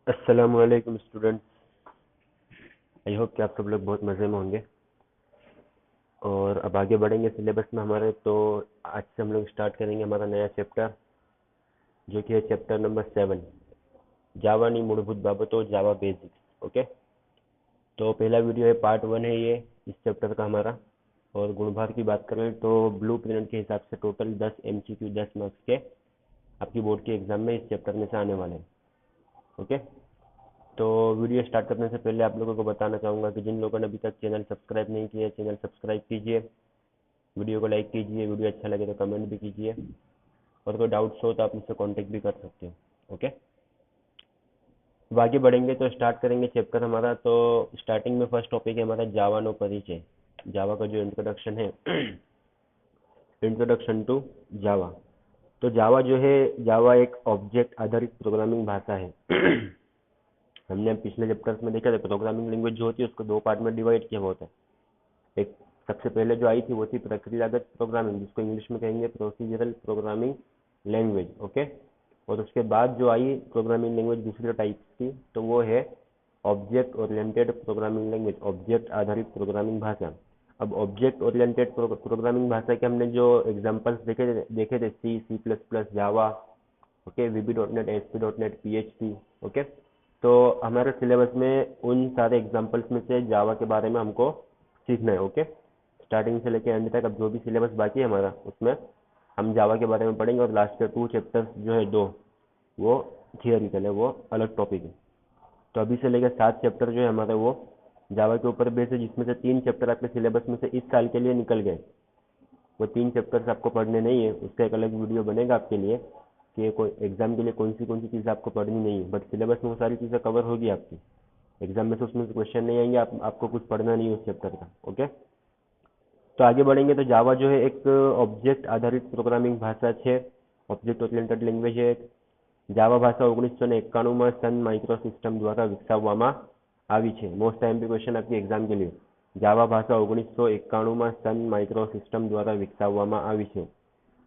अस्सलामुअलैकुम students. I hope कि आप सब लोग बहुत मज़े में होंगे। और अब आगे बढ़ेंगे सिलेबस में हमारे। तो आज से हम लोग स्टार्ट करेंगे हमारा नया चैप्टर, जो कि है चैप्टर नंबर 7, जावानी मूलभूत बाबतों, जावा बेसिक्स। ओके, तो पहला वीडियो है, पार्ट 1 है ये इस चैप्टर का हमारा। और गुणभार की बात करें तो ब्लू प्रिंट के हिसाब से टोटल 10 MCQ 10 मार्क्स के आपकी बोर्ड के एग्जाम में इस चैप्टर में से आने वाले हैं। ओके, तो वीडियो स्टार्ट करने से पहले आप लोगों को बताना चाहूँगा कि जिन लोगों ने अभी तक चैनल सब्सक्राइब नहीं किया है, चैनल सब्सक्राइब कीजिए, वीडियो को लाइक कीजिए, वीडियो अच्छा लगे तो कमेंट भी कीजिए, और कोई डाउट्स हो तो आप मुझसे कांटेक्ट भी कर सकते हो। ओके, अब आगे बढ़ेंगे तो स्टार्ट करेंगे चैप्टर हमारा। तो स्टार्टिंग में फर्स्ट टॉपिक है हमारा जावा नो परिचय। जावा का जो इंट्रोडक्शन है इंट्रोडक्शन टू जावा। तो जावा जो है, जावा एक ऑब्जेक्ट आधारित प्रोग्रामिंग भाषा है। हमने पिछले चैप्टर्स में देखा था, प्रोग्रामिंग लैंग्वेज जो होती है उसको दो पार्ट में डिवाइड किया होता है। एक सबसे पहले जो आई थी वो थी प्रक्रियागत प्रोग्रामिंग, जिसको इंग्लिश में कहेंगे प्रोसीजरल प्रोग्रामिंग लैंग्वेज। ओके, और उसके बाद जो आई प्रोग्रामिंग लैंग्वेज दूसरे टाइप की, तो वो है object oriented programming language, object आधारित प्रोग्रामिंग भाषा। अब ऑब्जेक्ट ओरिएंटेड प्रोग्रामिंग भाषा के हमने जो एग्जांपल्स देखे थे C, C plus plus, Java, okay, VB.NET, ASP.NET, PHP। Okay, तो हमारे सिलेबस में उन सारे एग्जांपल्स में से जावा के बारे में हमको सीखना है। ओके, स्टार्टिंग से लेके एंड तक अब जो भी सिलेबस बाकी है हमारा, उसमें हम जावा के बारे में पढ़ेंगे। और लास्ट के 2 चैप्टर्स जो है, 2, वो थियोरिकल है, वो अलग टॉपिक है। तो अभी से लेकर 7 चैप्टर जो है हमारे, वो जावा के ऊपर बेस है, जिसमें से 3 चैप्टर आपके सिलेबस में से इस साल के लिए निकल गए। वो 3 चैप्टर्स आपको पढ़ने नहीं है, उसका एक अलग वीडियो बनेगा आपके लिए कि कोई एग्जाम के लिए कौन सी चीज़ आपको पढ़नी नहीं है। बट सिलेबस में वो सारी चीज़ें कवर होगी आपकी। एग्जाम में से उसमें से क्वेश्चन नहीं आएंगे, आपको कुछ पढ़ना नहीं है उस चैप्टर का। ओके, तो आगे बढ़ेंगे। तो जावा जो है एक ऑब्जेक्ट आधारित प्रोग्रामिंग भाषा છે, ऑब्जेक्ट ओरिएंटेड લેંગ્વેજ है। જાવા ભાષા 1991 में सन माइक्रोसिस्टम द्वारा विकसावવામાં આવી છે। मोस्ट टाइम क्वेश्चन आपकी एग्जाम के लिए, जावा भाषा 1991 में सन माइक्रोसिस्टम द्वारा विकसावવામાં આવી છે।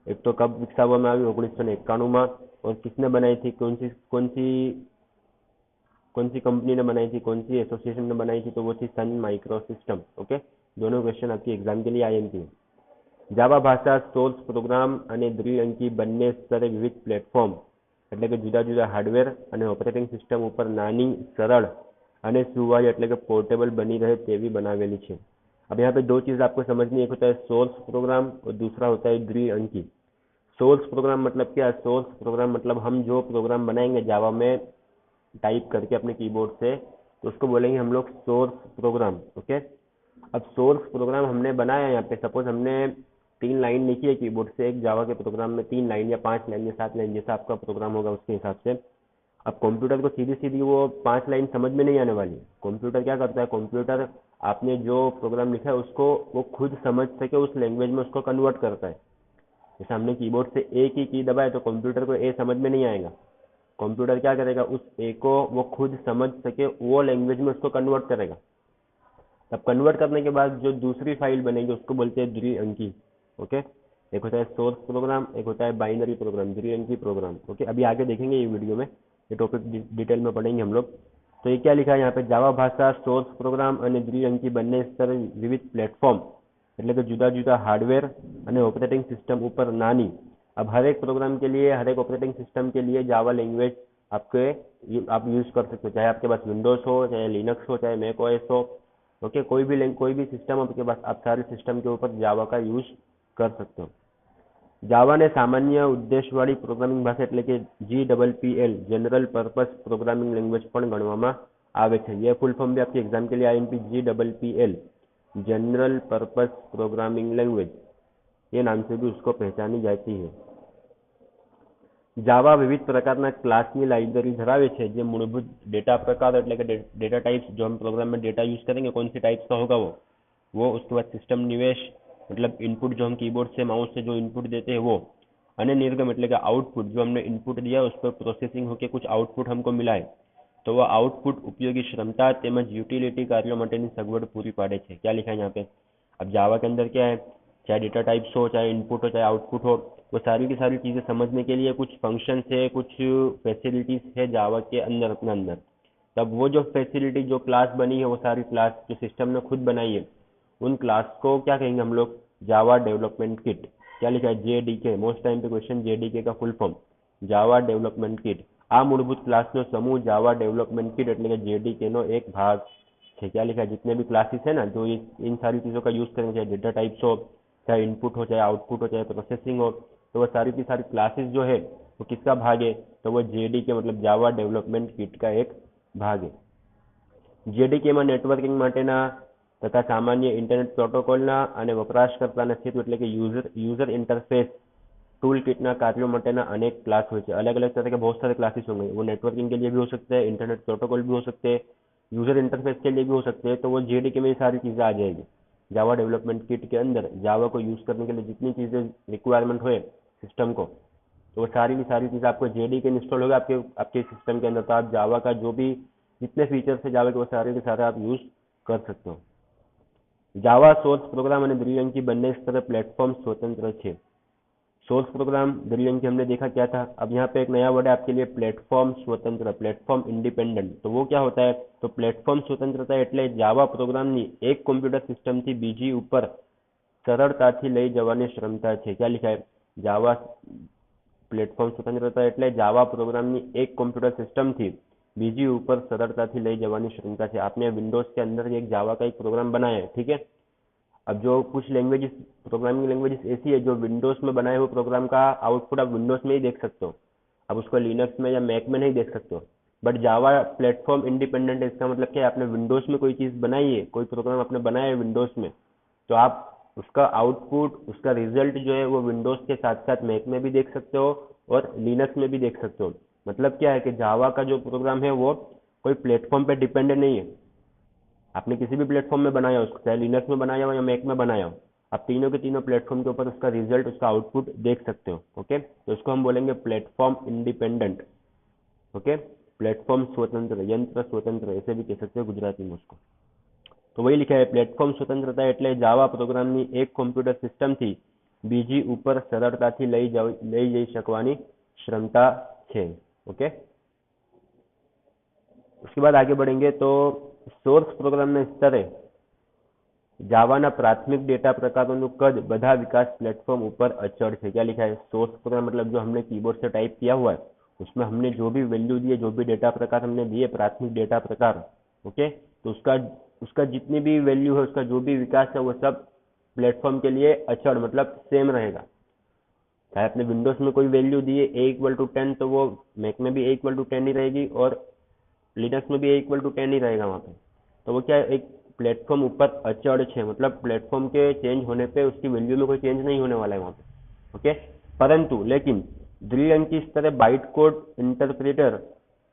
एक तो कब विकसावવામાં આવી, 1991 में, और किसने बनाई थी, कौन सी कंपनी ने बनाई थी, कौन सी एसोसिएशन ने बनाई थी, तो वो थी सन माइक्रो सिस्टम। ओके, दोनों क्वेश्चन आपकी एग्जाम के लिए आईएमपी है। જાવા ભાષા સોર્સ પ્રોગ્રામ અને દ્વિઅંકી બંને સ્તરે વિવિધ પ્લેટફોર્મ, એટલે કે જુદા જુદા હાર્ડવેર અને ઓપરેટિંગ સિસ્ટમ ઉપર નાની, સરળ અને સુવાહી એટલે કે पोर्टेबल बनी रहे तेवी बनावेली છે। अब यहाँ पे दो चीज़ आपको समझनी है, एक होता है सोर्स प्रोग्राम और दूसरा होता है द्विअंकी। सोर्स प्रोग्राम मतलब क्या? सोर्स प्रोग्राम मतलब हम जो प्रोग्राम बनाएंगे जावा में टाइप करके अपने कीबोर्ड से, तो उसको बोलेंगे हम लोग सोर्स प्रोग्राम। ओके, अब सोर्स प्रोग्राम हमने बनाया, यहाँ पे सपोज हमने 3 लाइन लिखी है कीबोर्ड से, एक जावा के प्रोग्राम में 3 लाइन या 5 लाइन या 7 लाइन, जैसा आपका प्रोग्राम होगा उसके हिसाब से। अब कंप्यूटर को सीधी सीधी वो 5 लाइन समझ में नहीं आने वाली। कंप्यूटर क्या करता है, कंप्यूटर आपने जो प्रोग्राम लिखा है उसको वो खुद समझ सके उस लैंग्वेज में उसको कन्वर्ट करता है। जैसे हमने कीबोर्ड से ए की दबाए तो कंप्यूटर को ए समझ में नहीं आएगा। कंप्यूटर क्या करेगा, उस ए को वो खुद समझ सके वो लैंग्वेज में उसको कन्वर्ट करेगा। तब कन्वर्ट करने के बाद जो दूसरी फाइल बनेगी उसको बोलते हैं द्विअंकी। ओके, एक होता है सोर्स प्रोग्राम, एक होता है बाइनरी प्रोग्राम, द्विअंकी प्रोग्राम। ओके, अभी आगे देखेंगे ये वीडियो में, ये टॉपिक डिटेल में पढ़ेंगे हम लोग। तो ये क्या लिखा है यहाँ पे, जावा भाषा सोर्स प्रोग्राम અને દ્વિઅંકી બંને સ્તરે વિવિધ પ્લેટફોર્મ, એટલે કે જુદા જુદા હાર્डवेयर અને ઓપરેટિंग सिस्टम ऊपर नानी। अब हर एक प्रोग्राम के लिए, हर एक ऑपरेटिंग सिस्टम के लिए जावा लैंग्वेज आप यूज कर सकते हो, चाहे आपके पास विंडोज हो, चाहे लिनक्स हो, चाहे मैक ओएस हो। ओके, कोई भी सिस्टम आपके पास, आप सारे सिस्टम के ऊपर जावा का यूज कर सकते हो। જાવાને સામાન્ય ઉદ્દેશવાળી પ્રોગ્રામિંગ ભાષા એટલે કે GPPL, general purpose programming language પણ ગણવામાં આવે છે। ये फुल फॉर्म भी आपकी एग्जाम के लिए IMP, GPPL, general purpose programming language, ये नाम से भी उसको पहचानी जाती है। જાવા વિવિધ પ્રકારના ક્લાસની લાઇબ્રેરી ધરાવે છે, જે મૂળભૂત ડેટા પ્રકાર એટલે કે ડેટા टाइप्स, जो हम प्रोग्राम में डेटा यूज करेंगे कौन सी टाइप्स का होगा वो उसके बाद सिस्टम निवेश मतलब इनपुट, जो हम कीबोर्ड से माउस से जो इनपुट देते हैं वो, અને નિર્ગમ એટલે કે आउटपुट, जो हमने इनपुट दिया उस पर प्रोसेसिंग होकर कुछ आउटपुट हमको मिला है, तो वो आउटपुट उपयोगी क्षमता તેમજ યુટિલિટી કાર્યો માટેની સગવડ પૂરી પાડે છે। क्या लिखा है यहाँ पे, अब जावा के अंदर क्या है, चाहे डेटा टाइप्स हो, चाहे इनपुट हो, चाहे आउटपुट हो, वो सारी की सारी चीज़ें समझने के लिए कुछ फंक्शन है, कुछ फैसिलिटीज है जावा के अंदर अपने अंदर। तब वो जो फैसिलिटी जो क्लास बनी है, वो सारी क्लास जो सिस्टम ने खुद बनाई है, उन क्लास को क्या कहेंगे हम लोग, जावा डेवलपमेंट किट। क्या लिखा है, जेडीके, मोस्ट टाइम पे क्वेश्चन, जेडीके का full form Java development kit. आ मूलभूत क्लासનો समूह जावा डेवलपमेंट किट એટલે કે जेडीके નો એક ભાગ છે। क्या लिखा है, जितने भी क्लासेस है ना जो इन सारी चीज़ों का यूज़ करेंगे, चाहे डेटा टाइप्स हो, चाहे इनपुट हो, चाहे आउटपुट हो, चाहे प्रोसेसिंग हो, तो वो सारी की सारी क्लासेस जो है वो किसका भाग है, तो वो जेडीके मतलब जावा डेवलपमेंट किट का एक भाग है। જેડીકેમાં નેટવર્કિંગ માટેના તથા સામાન્ય ઇન્ટરનેટ પ્રોટોકોલના અને વપરાશકર્તાના હેતુ એટલે કે यूजर इंटरफेस टूल किटના कार्यों માટેના अनेक क्लास હોય છે। अलग अलग तरह के बहुत सारे क्लासेस होंगे, वो नेटवर्किंग के लिए भी हो सकते हैं, इंटरनेट प्रोटोकॉल भी हो सकते हैं, यूजर इंटरफेस के लिए भी हो सकते हैं। तो वो जेडीके में ये सारी चीज़ें आ जाएगी। जावा डेवलपमेंट किट के अंदर जावा को यूज़ करने के लिए जितनी चीज़ें रिक्वायरमेंट हुए सिस्टम को, तो वो सारी की सारी चीज़ें आपको जेडीके इंस्टॉल होगा आपके आपके सिस्टम के अंदर। तो आप जावा का जो भी जितने फीचर्स है जावा के, वो सारे के सारे आप यूज़ कर सकते हो। जावा सोर्स प्रोग्राम અને દ્વિઅંકી બંને સ્તરે प्लेटफॉर्म स्वतंत्र છે। सोर्स प्रोग्राम द्विअंकी हमने देखा क्या था। अब यहाँ पे एक नया वर्ड है आपके लिए, प्लेटफॉर्म स्वतंत्र, प्लेटफॉर्म इंडिपेंडेंट। तो वो क्या होता है, तो प्लेटफॉर्म स्वतंत्रता એટલે જાવા પ્રોગ્રામની એક કોમ્પ્યુટર સિસ્ટમથી બીજી ઉપર સરળતાથી લઈ જવાની ક્ષમતા છે। क्या लिखा है, जावा प्लेटफॉर्म स्वतंत्रता એટલે જાવા પ્રોગ્રામની एक कंप्यूटर सिस्टम थी बीजी ऊपर सरलताથી લઈ જવાની ક્ષમતા છે। आपने विंडोज के अंदर एक जावा का एक प्रोग्राम बनाया है, ठीक है। अब जो कुछ लैंग्वेजेस, प्रोग्रामिंग लैंग्वेजेस ऐसी है जो विंडोज में बनाए हुए प्रोग्राम का आउटपुट आप विंडोज में ही देख सकते हो, अब उसको लिनक्स में या मैक में नहीं देख सकते हो। बट जावा प्लेटफॉर्म इंडिपेंडेंट है, इसका मतलब क्या है, आपने विंडोज में कोई चीज़ बनाई है, कोई प्रोग्राम आपने बनाया है विंडोज में, तो आप उसका आउटपुट, उसका रिजल्ट जो है वो विंडोज के साथ साथ मैक में भी देख सकते हो और लिनक्स में भी देख सकते हो। मतलब क्या है कि जावा का जो प्रोग्राम है वो कोई प्लेटफॉर्म पे डिपेंडेंट नहीं है। आपने किसी भी प्लेटफॉर्म में बनाया हो, चाहे लिनक्स में बनाया हो या मैक में बनाया हो, आप तीनों के तीनों प्लेटफॉर्म के ऊपर उसका रिजल्ट, उसका आउटपुट देख सकते हो। ओके, तो इसको हम बोलेंगे प्लेटफॉर्म इंडिपेंडेंट। ओके, प्लेटफॉर्म स्वतंत्र, यंत्र स्वतंत्र ऐसे भी कह सकते हो गुजराती में उसको। तो वही लिखा है, प्लेटफॉर्म स्वतंत्रता એટલે જાવા પ્રોગ્રામની એક કોમ્પ્યુટર સિસ્ટમથી બીજી ઉપર સરળતાથી લઈ જઈ શકવાની ક્ષમતા છે। ओके, उसके बाद आगे बढ़ेंगे तो सोर्स प्रोग्रामના સ્તરે જાવાના प्राथमिक डेटा प्रकारों कद બધા विकास प्लेटफॉर्म ऊपर अचड़ है। क्या लिखा है, सोर्स प्रोग्राम मतलब जो हमने कीबोर्ड से टाइप किया हुआ है उसमें हमने जो भी वैल्यू दिए, जो भी डेटा प्रकार हमने दिए, प्राथमिक डेटा प्रकार, ओके, तो उसका जितनी भी वैल्यू है, उसका जो भी विकास है, वो सब प्लेटफॉर्म के लिए अचड़ मतलब सेम रहेगा। चाहे आपने विंडोज में कोई वैल्यू दी है A=10, तो वो मैक में भी A=10 ही रहेगी और लिनक्स में भी A=10 ही रहेगा वहाँ पे। तो वो क्या है, एक प्लेटफॉर्म ऊपर अचड़ है, मतलब प्लेटफॉर्म के चेंज होने पे उसकी वैल्यू में कोई चेंज नहीं होने वाला है वहाँ पे। ओके, परंतु लेकिन દ્વિઅંકી સ્તરે बाइट कोड इंटरप्रेटर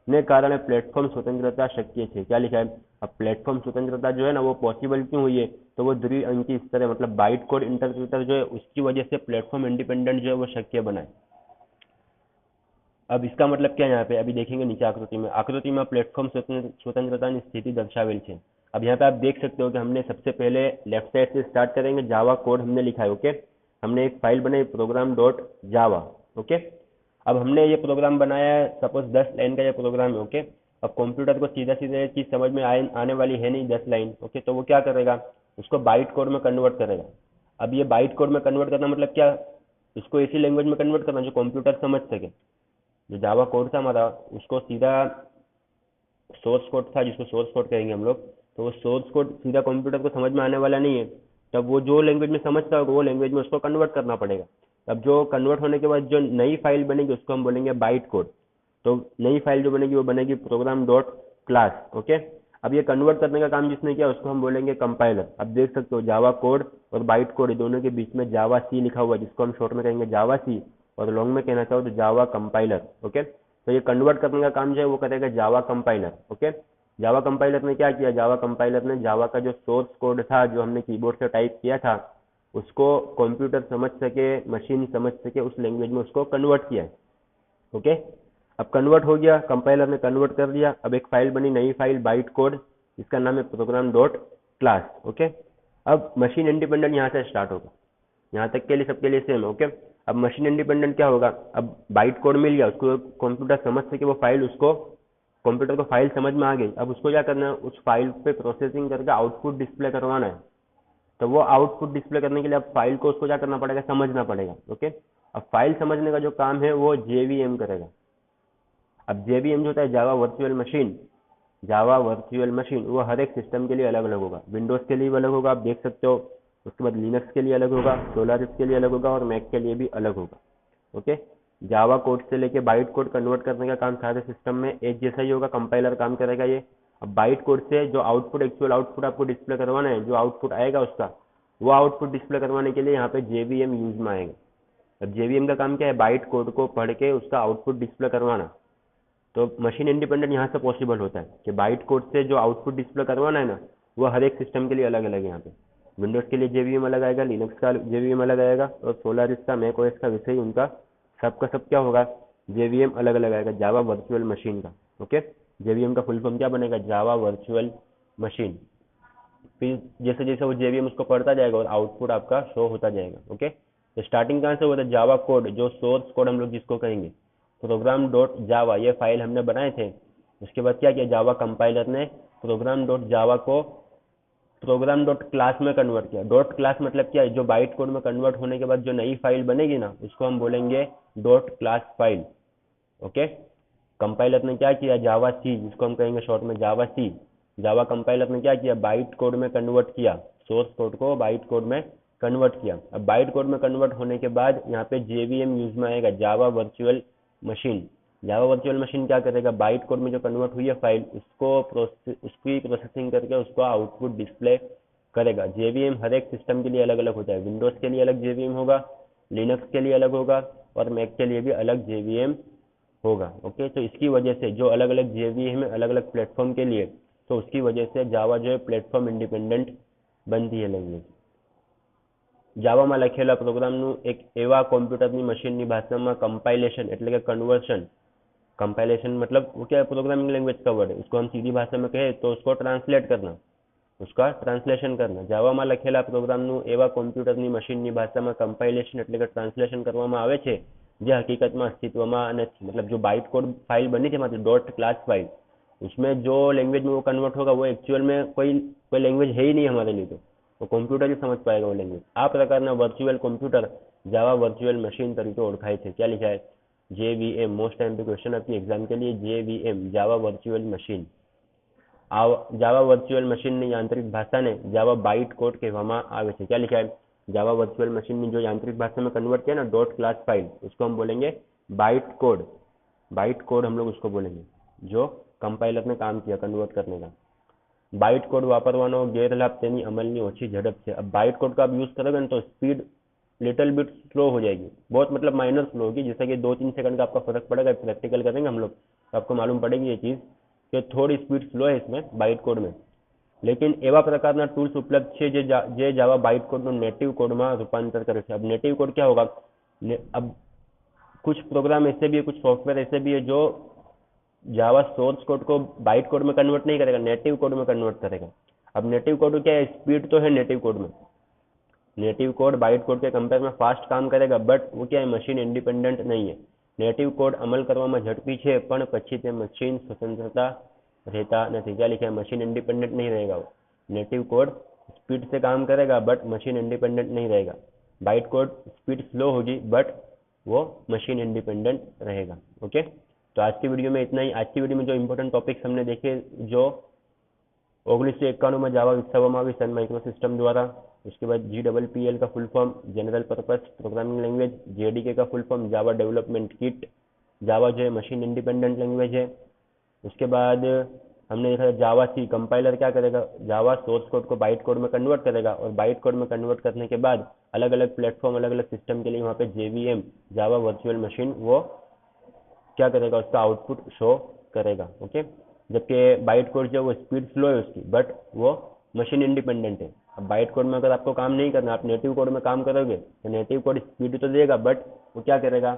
ने कारण प्लेटफॉर्म स्वतंत्रता शक्य है। क्या लिखा है, अब प्लेटफॉर्म स्वतंत्रता जो है ना वो पॉसिबल क्यों हुई है, तो वो द्विअंकी स्तर मतलब बाइट कोड इंटरप्रेटर जो है उसकी वजह से प्लेटफॉर्म इंडिपेंडेंट जो है वो शक्य बना है। अब इसका मतलब क्या है, यहाँ पे अभी देखेंगे नीचे आकृति में प्लेटफॉर्म स्वतंत्रता की स्थिति दर्शावेल है। अब यहाँ पे आप देख सकते हो कि हमने सबसे पहले लेफ्ट साइड से स्टार्ट करेंगे, जावा कोड हमने लिखा है। ओके, हमने एक फाइल बनाई program.java। ओके, अब हमने ये प्रोग्राम बनाया है, सपोज 10 लाइन का ये प्रोग्राम है। ओके, अब कंप्यूटर को सीधा सीधा चीज समझ में आने वाली है नहीं 10 लाइन। ओके, तो वो क्या करेगा, उसको बाइट कोड में कन्वर्ट करेगा। अब ये बाइट कोड में कन्वर्ट करना मतलब क्या, इसको ऐसी लैंग्वेज में कन्वर्ट करना जो कंप्यूटर समझ सके। जो जावा कोड था हमारा उसको सीधा सोर्स कोड था, जिसको सोर्स कोड कहेंगे हम लोग, तो वो सोर्स कोड सीधा कंप्यूटर को समझ में आने वाला नहीं है। तब वो जो लैंग्वेज में समझता होगा वो लैंग्वेज में उसको कन्वर्ट करना पड़ेगा। अब जो कन्वर्ट होने के बाद जो नई फाइल बनेगी उसको हम बोलेंगे बाइट कोड। तो नई फाइल जो बनेगी वो बनेगी program.class। ओके, अब ये कन्वर्ट करने का काम जिसने किया उसको हम बोलेंगे कंपाइलर। अब देख सकते हो जावा कोड और बाइट कोड दोनों के बीच में जावा सी लिखा हुआ है, जिसको हम शॉर्ट में कहेंगे जावा सी, और लॉन्ग में कहना चाहो तो जावा कंपाइलर। ओके, तो ये कन्वर्ट करने का काम जो है वो करेगा Java compiler. Okay, Java compiler ने क्या किया, जावा कंपाइलर ने जावा का जो सोर्स कोड था जो हमने कीबोर्ड से टाइप किया था उसको कंप्यूटर समझ सके, मशीन समझ सके, उस लैंग्वेज में उसको कन्वर्ट किया है। ओके, अब कन्वर्ट हो गया, कंपाइलर ने कन्वर्ट कर दिया। अब एक फाइल बनी, नई फाइल बाइट कोड, जिसका नाम है program.class। ओके, अब मशीन इंडिपेंडेंट यहाँ से स्टार्ट होगा। यहाँ तक के लिए सबके लिए सेम। ओके, अब मशीन इंडिपेंडेंट क्या होगा, अब बाइट कोड मिल गया उसको, कंप्यूटर समझ सके वो फाइल, उसको कंप्यूटर को फाइल समझ में आ गई, अब उसको क्या करना है, उस फाइल पे प्रोसेसिंग करके आउटपुट डिस्प्ले करवाना है। तो वो आउटपुट डिस्प्ले करने के लिए अब फाइल को उसको क्या करना पड़ेगा, समझना पड़ेगा। ओके, अब फाइल समझने का जो काम है वो जेवीएम करेगा। अब जेवीएम जो होता है Java virtual machine, Java virtual machine वो हर एक सिस्टम के लिए अलग अलग होगा। विंडोज के लिए भी अलग होगा, आप देख सकते हो। उसके बाद लिनक्स के लिए अलग होगा, सोलारिस के लिए अलग होगा और मैक के लिए भी अलग होगा। ओके, जावा कोड से लेके बाइट कोड कन्वर्ट करने का काम सारे सिस्टम में एक जैसा ही होगा, कंपाइलर काम करेगा ये। अब बाइट कोड से जो आउटपुट, एक्चुअल आउटपुट आपको डिस्प्ले करवाना है, जो आउटपुट आएगा उसका, वो आउटपुट डिस्प्ले करवाने के लिए यहाँ पे जेवीएम यूज में आएगा। अब जेवीएम का काम क्या है, बाइट कोड को पढ़ के उसका आउटपुट डिस्प्ले करवाना। तो मशीन इंडिपेंडेंट यहाँ से पॉसिबल होता है कि बाइट कोड से जो आउटपुट डिस्प्ले करवाना है ना, वो हर एक सिस्टम के लिए अलग अलग है। यहाँ पे विंडोज के लिए जेवीएम अलग आएगा, लिनक्स का जेवीएम अलग आएगा, और सोलारिस का, मैक ओएस का, वैसे ही उनका सबका सब क्या होगा, जेवीएम अलग अलग आएगा जावा वर्चुअल मशीन का। ओके, जेवीएम का फुल फॉर्म क्या बनेगा, जावा वर्चुअल मशीन। फिर जैसे जैसे वो जेवीएम उसको पढ़ता जाएगा और आउटपुट आपका शो होता जाएगा। ओके, तो स्टार्टिंग कहाँ से होता है, जावा कोड, जो सोर्स कोड हम लोग जिसको कहेंगे, प्रोग्राम डॉट जावा, ये फाइल हमने बनाए थे। उसके बाद क्या किया, जावा कंपाइलर ने प्रोग्राम डॉट जावा को प्रोग्राम डॉट क्लास में कन्वर्ट किया। डॉट क्लास मतलब क्या है, जो बाइट कोड में कन्वर्ट होने के बाद जो नई फाइल बनेगी ना, उसको हम बोलेंगे dot class file. Okay, compiler ने क्या किया, जावा सी, जिसको हम कहेंगे शॉर्ट में जावा सी, जावा कंपाइलर ने क्या किया, बाइट कोड में कन्वर्ट किया, सोर्स कोड को बाइट कोड में कन्वर्ट किया। अब बाइट कोड में कन्वर्ट होने के बाद यहाँ पे जेवीएम यूज में आएगा, Java virtual machine. Java virtual machine क्या करेगा, बाइट कोड में जो कन्वर्ट हुई है फाइल, उसकी प्रोसेसिंग करके उसको आउटपुट डिस्प्ले करेगा। जेवीएम हर एक सिस्टम के लिए अलग अलग होता है, विंडोज के लिए अलग जेवीएम होगा, लिनक्स के लिए अलग होगा, और मैक के लिए भी अलग जेवीएम होगा। ओके, तो इसकी वजह से जो अलग अलग जेवीएम है अलग अलग प्लेटफॉर्म के लिए, तो उसकी वजह से जावा जो है प्लेटफॉर्म इंडिपेंडेंट बनती है લેંગ્વેજ। જાવામાં લખેલા પ્રોગ્રામનું એક એવા કોમ્પ્યુટરની મશીનની ભાષામાં કમ્પાઇલેશન એટલે કે કન્વર્શન, कंपाइलेशन मतलब वो क्या है, प्रोग्रामिंग लैंग्वेज का वर्ड है, उसको हम सीधी भाषा में कहे तो उसको ट्रांसलेट करना, उसका ट्रांसलेशन करना। જાવામાં લખેલા પ્રોગ્રામનું એવા કોમ્પ્યુટરની મશીનની ભાષામાં કમ્પાઇલેશન એટલે કે ટ્રાન્સલેશન કરવામાં આવે છે જે હકીકતમાં અસ્તિત્વમાં નથી। मतलब जो बाइट कोड फाइल बनी थी हमारी डॉट क्लास फाइल, उसमें जो लैंग्वेज में वो कन्वर्ट होगा वो एक्चुअल में कोई लैंग्वेज है ही नहीं हमारे लिए, तो कंप्यूटर ही समझ पाएगा वो लैंग्वेज। आ प्रकारना virtual computer Java virtual machine तरीके ओळखाय છે। क्या लिखा है, जेवीएम, मोस्ट टाइम पे क्वेश्चन आपकी एग्जाम के लिए, JVM Java virtual machine. Java virtual machine ની યાંત્રિક ભાષાને જાવા બાઇટ કોડ કહેવામાં આવે છે। क्या लिखा है, जावा वर्चुअल मशीन में जो यांत्रिक भाषा में कन्वर्ट किया ना डॉट क्लास फाइल, उसको हम बोलेंगे बाइट कोड। बाइट कोड हम लोग उसको बोलेंगे जो कंपाइलर ने काम किया कन्वर्ट करने का। बाइट कोड वापरવાનો ગેરલાભ તેની અમલની ઓછી ઝડપ છે। अब बाइट कोड का आप यूज करोगे ना तो स्पीड लिटिल बिट स्लो हो जाएगी, बहुत मतलब माइनर स्लो होगी, जैसे कि 2-3 सेकंड का आपका फर्क पड़ेगा। प्रैक्टिकल करेंगे हम लोग तो आपको मालूम पड़ेगी ये चीज कि थोड़ी स्पीड स्लो है इसमें बाइट कोड में। लेकिन एवा प्रकारना टूल्स उपलब्ध છે જે જાવા બાઇટ કોડનો નેટિવ કોડમાં રૂપાંતર કરે છે। अब नेटिव कोड क्या होगा, अब कुछ प्रोग्राम ऐसे भी है, कुछ सॉफ्टवेयर ऐसे भी है जो जावा सोर्स कोड को बाइट कोड में कन्वर्ट नहीं करेगा, नेटिव कोड में कन्वर्ट करेगा। अब नेटिव कोड क्या है, स्पीड तो है नेटिव कोड में, नेटिव कोड बाइट कोड के कंपेयर में फास्ट काम करेगा, बट वो क्या है, मशीन इंडिपेंडेंट नहीं है। नेटिव कोड अमल કરવામાં ઝડપી છે પણ પછી તે મશીન સ્વતંત્રતા रहता नहीं। क्या लिखा है, मशीन इंडिपेंडेंट नहीं रहेगा वो। नेटिव कोड स्पीड से काम करेगा बट मशीन इंडिपेंडेंट नहीं रहेगा। बाइट कोड स्पीड स्लो होगी बट वो मशीन इंडिपेंडेंट रहेगा। ओके, तो आज की वीडियो में इतना ही। आज की वीडियो में जो इंपॉर्टेंट टॉपिक्स हमने देखे, जो 1991 में जावा विकसावવામાં આવી सन माइक्रो सिस्टम द्वारा। उसके बाद GPPL का full form general purpose programming language, JDK का full form Java development kit. Java जो है मशीन इंडिपेंडेंट लैंग्वेज है। उसके बाद हमने देखा जावा सी कंपाइलर क्या करेगा, जावा सोर्स कोड को बाइट कोड में कन्वर्ट करेगा, और बाइट कोड में कन्वर्ट करने के बाद अलग अलग प्लेटफॉर्म अलग अलग सिस्टम के लिए वहाँ पे JVM जावा वर्चुअल मशीन वो क्या करेगा, उसका आउटपुट शो करेगा। ओके, जबकि बाइट कोड जो वो स्पीड स्लो है उसकी, बट वो मशीन इंडिपेंडेंट है। अब बाइट कोड में अगर आपको काम नहीं करना, आप नेटिव कोड में काम करोगे तो नेटिव कोड स्पीड तो देगा बट वो क्या करेगा,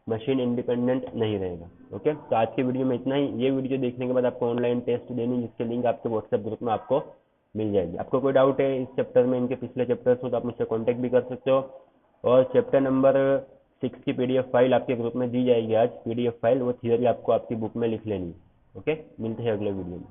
मशीन इंडिपेंडेंट नहीं रहेगा। ओके, तो आज की वीडियो में इतना ही। ये वीडियो देखने के बाद आपको ऑनलाइन टेस्ट देनी, जिसके लिंक आपके व्हाट्सएप ग्रुप में आपको मिल जाएगी। आपको कोई डाउट है इस चैप्टर में, इनके पिछले चैप्टर्स हो, तो आप मुझसे कॉन्टेक्ट भी कर सकते हो। और चैप्टर नंबर 6 की पीडीएफ फाइल आपके ग्रुप में दी जाएगी आज, पीडीएफ फाइल, वो थियरी आपको आपकी बुक में लिख लेनी। ओके, मिलते हैं अगले वीडियो में।